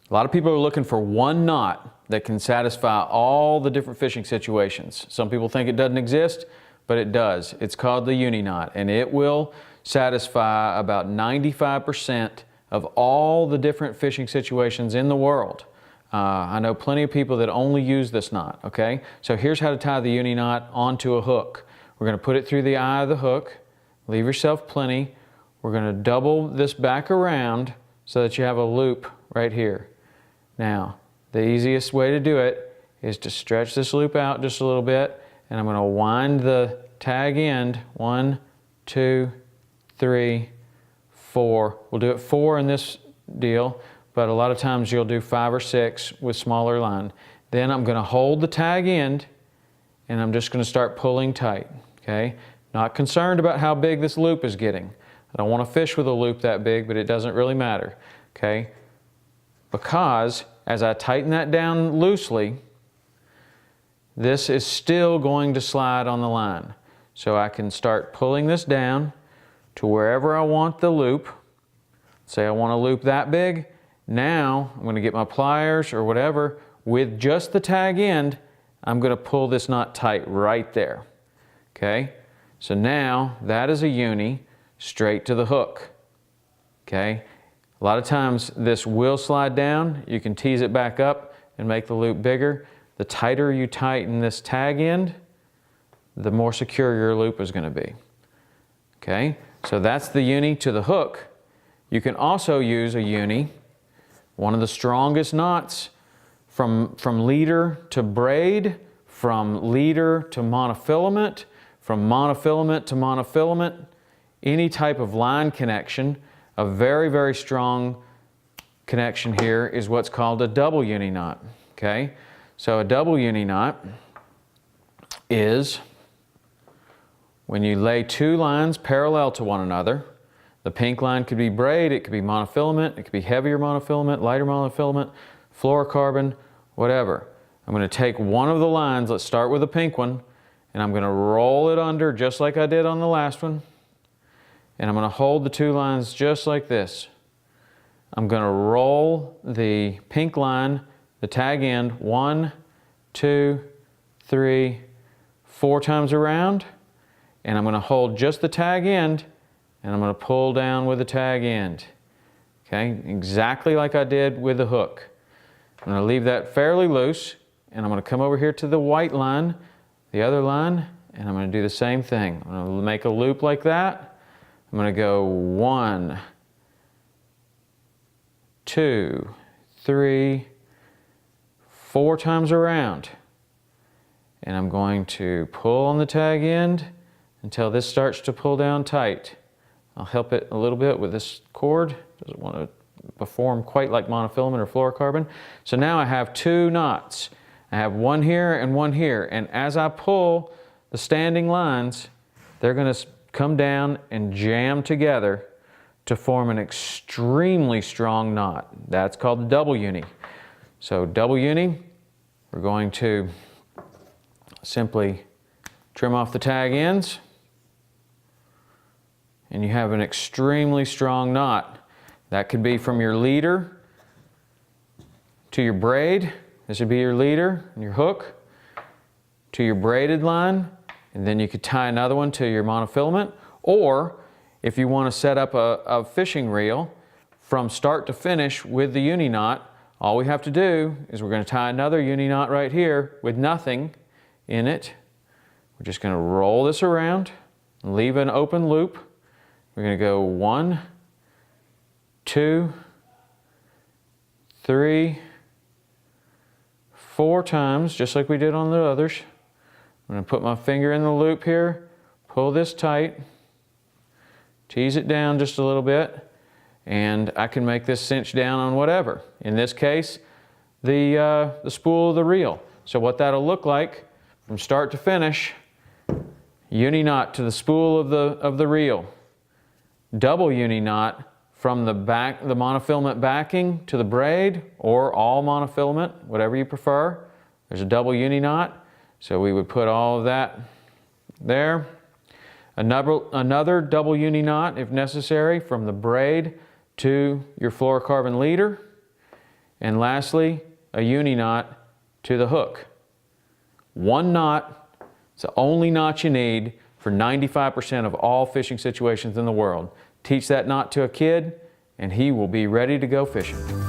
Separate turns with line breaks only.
A lot of people are looking for one knot that can satisfy all the different fishing situations. Some people think it doesn't exist, but it does. It's called the uni knot, and it will satisfy about 95% of all the different fishing situations in the world. I know plenty of people that only use this knot, okay? So here's how to tie the uni knot onto a hook. We're going to put it through the eye of the hook. Leave yourself plenty. We're going to double this back around so that you have a loop right here. Now, the easiest way to do it is to stretch this loop out just a little bit, and I'm going to wind the tag end. 1, 2, 3, 4. We'll do it 4 in this deal, but a lot of times you'll do 5 or 6 with smaller line. Then I'm going to hold the tag end, and I'm just going to start pulling tight, okay? Not concerned about how big this loop is getting. I don't want to fish with a loop that big, but it doesn't really matter, okay? Because as I tighten that down loosely, this is still going to slide on the line. So I can start pulling this down to wherever I want the loop. Say I want a loop that big. Now I'm going to get my pliers or whatever. With just the tag end, I'm going to pull this knot tight right there. Okay? So now that is a uni straight to the hook. Okay? A lot of times this will slide down. You can tease it back up and make the loop bigger. The tighter you tighten this tag end, the more secure your loop is going to be. Okay? So that's the uni to the hook. You can also use a uni, one of the strongest knots, from leader to braid, from leader to monofilament, from monofilament to monofilament, any type of line connection. A very, very strong connection here is what's called a double uni knot. Okay? So a double uni knot is when you lay 2 lines parallel to one another. The pink line could be braid, it could be monofilament, it could be heavier monofilament, lighter monofilament, fluorocarbon, whatever. I'm going to take one of the lines, let's start with the pink one, and I'm going to roll it under just like I did on the last one. And I'm going to hold the 2 lines just like this. I'm going to roll the pink line, the tag end, 1, 2, 3, 4 times around. And I'm going to hold just the tag end, and I'm going to pull down with the tag end. Okay, exactly like I did with the hook. I'm going to leave that fairly loose, and I'm going to come over here to the white line, the other line, and I'm going to do the same thing. I'm going to make a loop like that. I'm going to go 1, 2, 3, 4 times around. And I'm going to pull on the tag end until this starts to pull down tight. I'll help it a little bit with this cord. Doesn't want to perform quite like monofilament or fluorocarbon. So now I have 2 knots. I have one here and one here. And as I pull the standing lines, they're going to come down and jam together to form an extremely strong knot. That's called the double uni. So double uni, we're going to simply trim off the tag ends, and you have an extremely strong knot. That could be from your leader to your braid. This would be your leader and your hook to your braided line. And then you could tie another one to your monofilament. Or if you want to set up a fishing reel from start to finish with the uni knot, all we have to do is we're going to tie another uni knot right here with nothing in it. We're just going to roll this around and leave an open loop. We're going to go 1, 2, 3, 4 times, just like we did on the others. I'm going to put my finger in the loop here, pull this tight, tease it down just a little bit, and I can make this cinch down on whatever. In this case, the spool of the reel. So what that'll look like from start to finish, uni knot to the spool of the reel, double uni knot from the monofilament backing to the braid, or all monofilament, whatever you prefer. There's a double uni knot. So we would put all of that there. Another double uni knot, if necessary, from the braid to your fluorocarbon leader. And lastly, a uni knot to the hook. One knot, it's the only knot you need for 95% of all fishing situations in the world. Teach that knot to a kid and he will be ready to go fishing.